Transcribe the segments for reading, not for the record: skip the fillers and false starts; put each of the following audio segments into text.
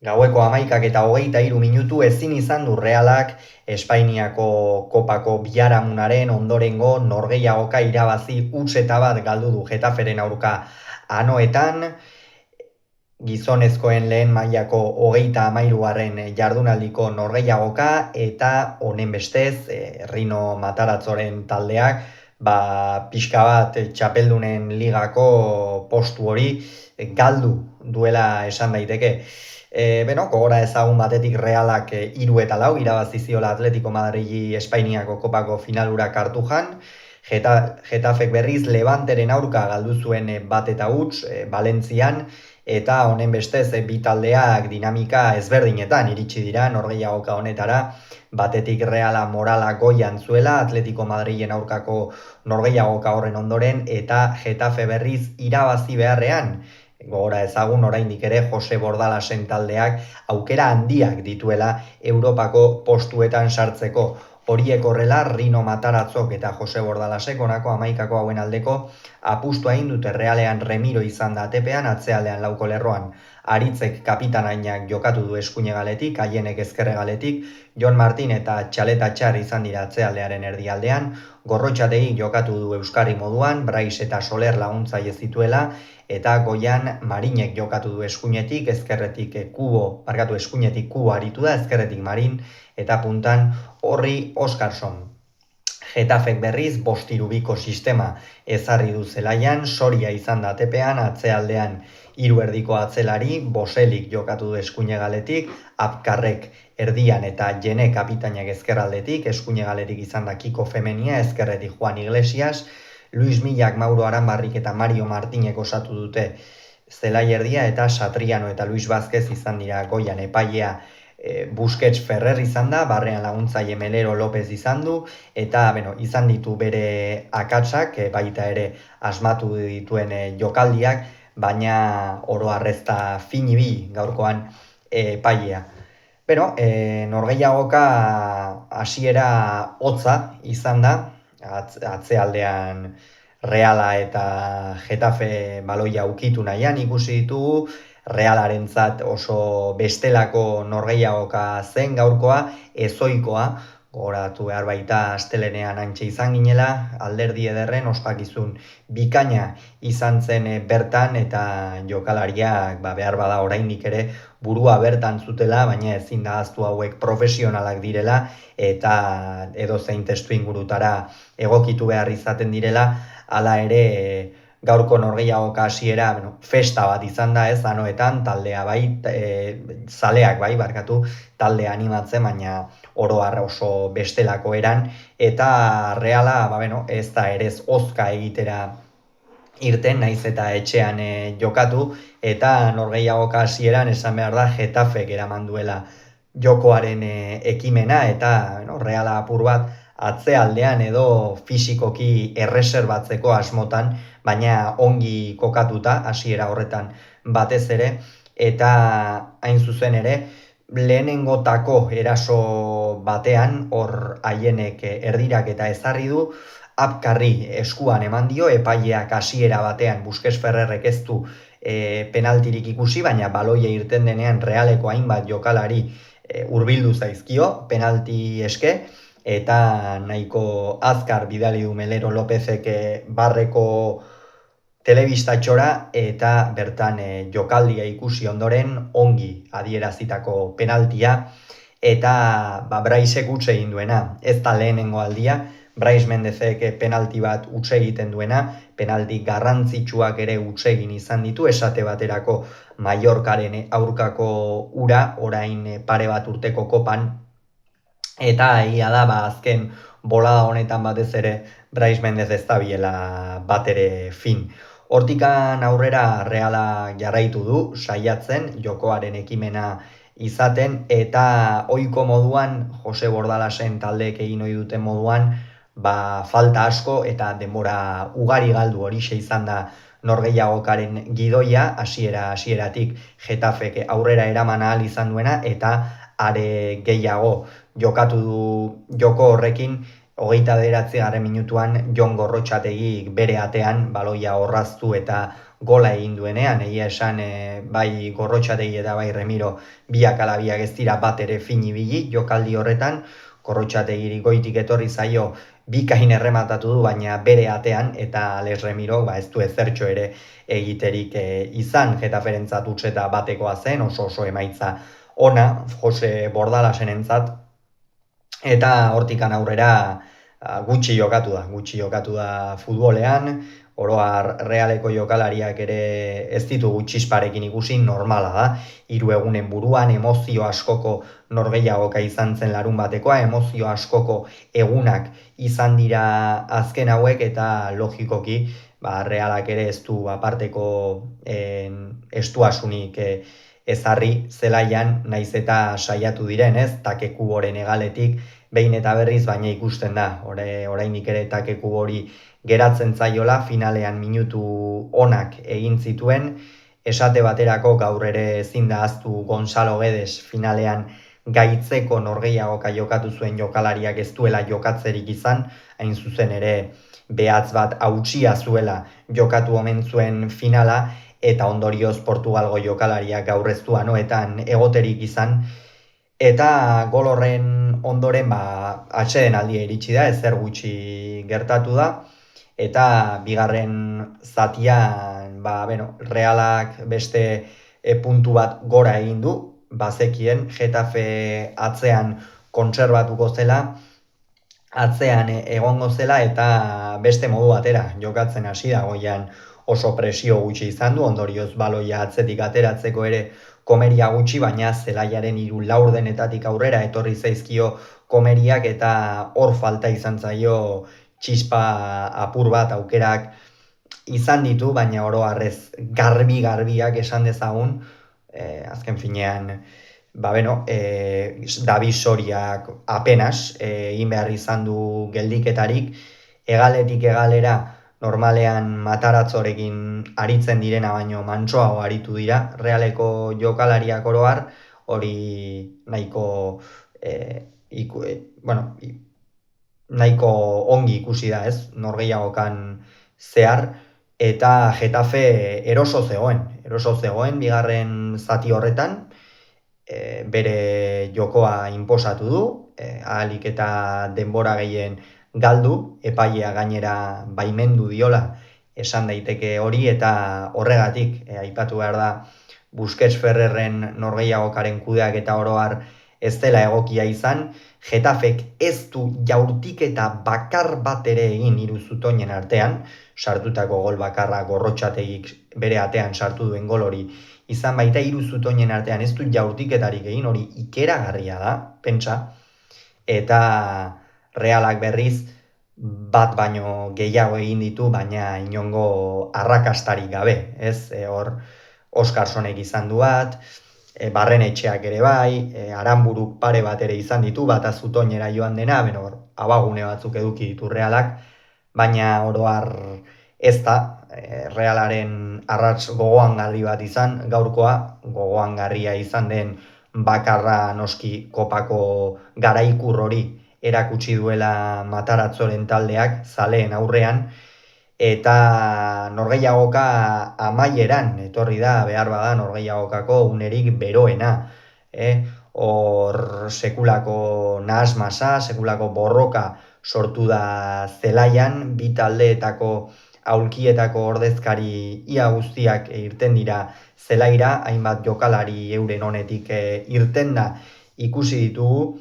Gaueko 11:23 ezin izan du Realak Espainiako Kopako biharamunaren ondorengo norgehiagoka irabazi huts eta bat galdu du Getaferen aurka anoetan, gizonezkoen lehen mailako 33. Jardunaldiko norgehiagoka eta honen bestez Rino Matarazzoren taldeak pixka bat txapeldunen ligako postu hori galdu duela esan daiteke. Gogora ezagun batetik Realak 3-4 irabazi ziola Atletico Madrili Espainiako Kopako finalurak hartu jan. Getafek berriz Levanteren aurka galdu zuen 1-0 Valentzian, eta honen bestez bi taldeak dinamika ezberdinetan iritsi dira norgehiagoka honetara. Batetik Reala morala goian zuela Atletico Madrilen aurkako norgehiagoka horren ondoren, eta Getafe berriz irabazi beharrean. Gogora ezagun oraindik ere Jose Bordalasen taldeak aukera handiak dituela Europako postuetan sartzeko. Horiek horrela, Rino Matarazzok eta Jose Bordalasek honako 11 hauen aldeko apustua egin dute. Realean Remiro izan da atepean, atzealdean lauko lerroan Aritzek kapitanainak jokatu du eskuinegaletik, Haienek ezkerregaletik, Jon Martin eta Txaleta Txar izan dira atzealdearen erdialdean, Gorrotxategi jokatu du Euskarri moduan, Brais eta Soler laguntzaile zituela, eta goian Marinek jokatu du eskuinetik, eskuinetik Kubo aritu da, ezkerretik Marin, eta puntan Horri Oskarson. Getafek berriz 5-3-2 sistema ezarri du zelaian, Soria izan da atepean, atzealdean 3 erdiko atzelari, Boselik jokatu du eskuinegaletik, Apkarrek erdian eta Jene kapitainak ezkerraldetik, eskuinegaletik izan da Kiko Femenia, ezkerretik Juan Iglesias, Luis Millak, Mauro Aranbarrik eta Mario Martinek osatu dute zelai erdia, eta Satriano eta Luis Vázquez izan dira goian. Epailea Busquets Ferrer izan da, barrean laguntzaile Melero López izan du, eta izan ditu bere akatsak, baita ere asmatu dituen jokaldiak, baina oro arrezta finibi gaurkoan epailea. Norgehiagoka hasiera hotza izan da, atzealdean Reala eta Getafe baloia ukitu nahian ikusi ditugu. Realarentzat oso bestelako norgehiagoka zen gaurkoa, ezoikoa, gogoratu behar baita astelenean antxe izan ginela, alderdi ederren ospakizun bikaina izan zen bertan, eta jokalariak behar bada oraindik ere burua bertan zutela, baina ezin da ahaztu hauek profesionalak direla, eta edozein testu ingurutara egokitu behar izaten direla. Hala ere, gaurko norgehiagoka hasiera festa bat izan da ez, anoetan, taldea zaleak taldea animatzen, baina oro har oso bestelako eran, eta Reala ez da erez ozka egitera irten, naiz eta etxean jokatu, eta norgehiagoka hasieran esan behar da Getafek eraman duela jokoaren ekimena, eta Reala apur bat atzealdean edo fisikoki erreserbatzeko asmotan, baina ongi kokatuta hasiera horretan batez ere, eta hain zuzen ere, lehenengotako eraso batean, hor Haienek erdirak eta ezarri du, Apkarri eskuan eman dio, epaileak hasiera batean Busquets Ferrerrek ez du penaltirik ikusi, baina baloia irten denean Realeko hainbat jokalari hurbildu zaizkio penalti eske, eta nahiko azkar bidali du Melero Lópezek barreko telebistatxora, eta bertan jokaldia ikusi ondoren ongi adierazitako penaltia, eta Braisek utxe egin duena, ez da lehenengo aldia, Brais Mendezek penalti bat utxe egiten duena, penalti garrantzitsuak ere utxe egin izan ditu, esate baterako Mallorcaren aurkako ura, orain pare bat urteko kopan, eta egia da, azken bolada honetan batez ere Brais Mendez ez da biela bat ere fin. Hortikan aurrera Reala jarraitu du, saiatzen, jokoaren ekimena izaten, eta ohiko moduan, Jose Bordalasen taldeek egin ohi duten moduan, falta asko eta denbora ugari galdu, horixe izan da norgehiagokaren gidoia, hasieratik Getafek aurrera eraman ahal izan duena, eta are gehiago jokatu du joko horrekin. 29. minutuan Jon Gorrotxategik bere atean baloia orraztu eta gola egin duenean, egia esan bai Gorrotxategi eta bai Remiro biak ala biak ez dira bat ere fin ibili jokaldi horretan, Gorrotxategiri goitik etorri zaio bikain errematatu du, baina bere atean, eta Alex Remiro ez du ezertxo ere egiterik izan, Getaferentzat utxeta batekoa zen, oso emaitza ona, Jose Bordalasen entzat, eta hortikan aurrera gutxi jokatu da futbolean, oroar Realeko jokalariak ere ez ditugu txisparekin ikusi, normala da, 3 egunen buruan, emozio askoko norgehiagoka izan zen larun batekoa, emozio askoko egunak izan dira azken hauek, eta logikoki, Realak ere ez du aparteko estuasunik ezarri zelaian, naiz eta saiatu diren, ez, Takeku Boren egaletik, behin eta berriz, baina ikusten da, oraindik ere Takeku Bori geratzen zaiola, finalean minutu onak egin zituen, esate baterako gaur ere ezin da ahaztu Gonzalo Guedes finalean gaitzeko norgehiagoka jokatu zuen jokalariak ez duela jokatzerik izan, hain zuzen ere behatz bat hautsia zuela jokatu omen zuen finala, eta ondorioz Portugalgo jokalariak gaur ez du anoetan egoterik izan, eta gol horren ondoren atxeden aldia iritsi da, ezer gutxi gertatu da, eta bigarren zatian Realak beste puntu bat gora egin du, bazekien Getafe atzean kontserbatuko zela, atzean egongo zela, eta beste modu batera jokatzen hasi da, goian oso presio gutxi izan du, ondorioz baloia atzetik ateratzeko ere komeria gutxi, baina zelaiaren 3 laurdenetatik aurrera etorri zaizkio komeriak, eta hor falta izan zaio txispa apur bat, aukerak izan ditu, baina oro harrez garbiak esan dezagun, azken finean, David Soriak apenas egin behar izan du geldiketarik, egaletik egalera normalean Mataratzorekin aritzen direna baino mantsoago aritu dira, Realeko jokalariak oro har, hori nahiko ongi ikusi da, ez, norgehiagokan zehar, eta Getafe eroso zegoen bigarren zati horretan, bere jokoa inposatu du, ahalik eta denbora gehien galdu, epailea gainera baimendu diola esan daiteke hori, eta horregatik aipatu behar da Busquets Ferrerren norgehiagokaren kudeak eta oro har ez dela egokia izan, Getafek ez du jaurtiketa bakar bat ere egin 3 zutoinen artean, sartutako gol bakarra Gorrotxategik bere atean sartu duen gol hori izan baita, 3 zutoinen artean ez du jaurtiketarik egin, hori ikeragarria da, pentsa, eta Realak berriz bat baino gehiago egin ditu, baina inongo arrakastarik gabe, ez, hor Oskarsonek izan du bat, Barrenetxeak ere bai, Aranburuk pare bat ere izan ditu, bata zutoinera joan dena, abagune batzuk eduki ditu Realak, baina oro har ez da, Realaren arrats gogoangarri bat izan, gaurkoa gogoangarria izan den bakarra noski kopako garaikur hori erakutsi duela Mataratzoren taldeak zaleen aurrean, eta norgehiagoka amaieran etorri da, behar bada norgehiagokako unerik beroena, hor sekulako nahasmasa, sekulako borroka sortu da zelaian, bi taldeetako aulkietako ordezkari ia guztiak irten dira zelaira, hainbat jokalari euren honetik irten da ikusi ditugu,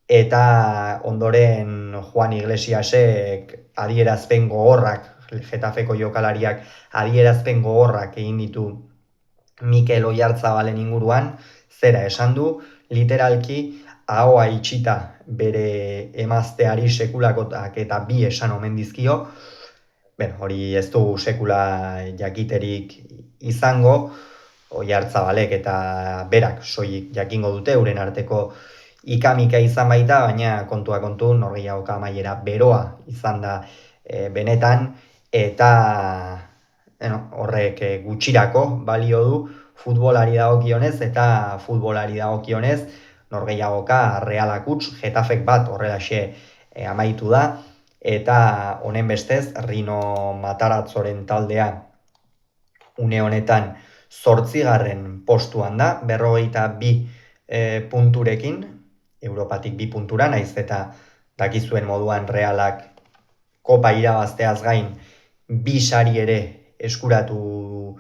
eta ondoren Juan Iglesiasek adierazpen gogorrak, Getafeko jokalariak adierazpen gogorrak egin ditu Mikel Oyarzabalen inguruan, zera esan du, literalki ahoa itxita bere emazteari sekulakotak eta bi esan omen dizkio, hori ez du sekula jakiterik izango, Oyarzabalek eta berak soilik jakingo dute, euren arteko ikamika izan baita, baina kontua kontu norgehiagoka amaiera beroa izan da benetan, eta horrek gutxirako balio du futbolari dagokionez, eta futbolari dagokionez norgehiagoka Realak utz, Getafek bat horrelaxe amaitu da, eta honen bestez Rino Mataratzoren taldea une honetan 8. postuan da, 52 punturekin, Europatik 2 puntura, naiz eta dakizuen moduan Realak kopa irabazteaz gain 2 sari ere eskuratu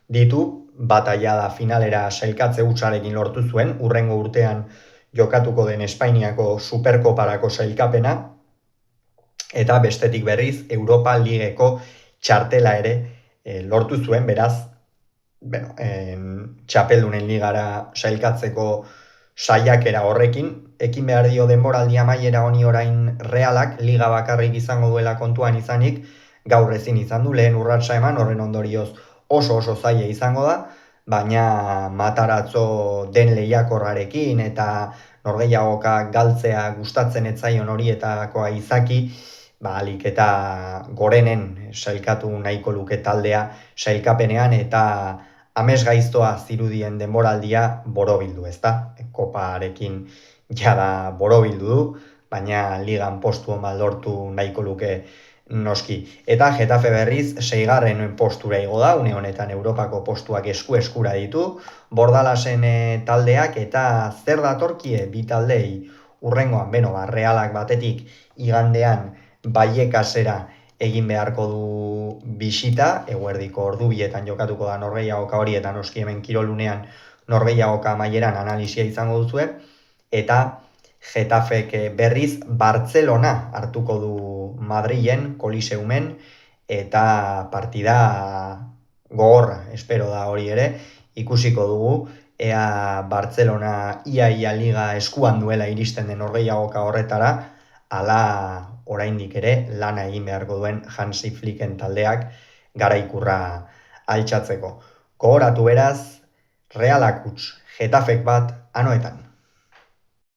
ditu, bataia da finalera sailkatze hutsarekin lortu zuen, hurrengo urtean jokatuko den Espainiako Superkoparako sailkapena, eta bestetik berriz Europa Ligeko txartela ere lortu zuen, beraz, txapeldunen ligara sailkatzeko saiakera horrekin, ekin behar dio denboraldi amaiera honi orain Realak, liga bakarrik izango duela kontuan izanik, gaur ezin izan du lehen urratsa eman, horren ondorioz oso zaila izango da, baina Mataratzo den lehiakorrarekin eta norgehiagoka galtzea gustatzen etzaion horietakoa izaki, alik eta gorenen sailkatu nahiko luke taldea sailkapenean eta amesgaiztoa zirudien denboraldia borobildu, ezta? Koparekin jada borobildu du, baina ligan postu on lortu nahiko luke noski. Eta Getafe berriz 6. postura igo da, une honetan Europako postuak eskura ditu, Bordalasen taldeak eta zer datorkie bi taldei hurrengoan, Realak batetik igandean Vallecasera egin beharko du bisita, eguerdiko ordu bietan jokatuko da norgehiagoka hori, eta noski hemen kirolunean norgehiagoka amaieran analisia izango duzue, eta Getafek berriz Bartzelona hartuko du Madrilen, Koliseumen, eta partida gogorra, espero da hori ere, ikusiko dugu, ea Bartzelona ia liga eskuan duela iristen den norgehiagoka horretara, ala oraindik ere lana egin beharko duen Hansi Flicken taldeak garaikurra altxatzeko. Gogoratu beraz, Realak huts, Getafek bat anoetan.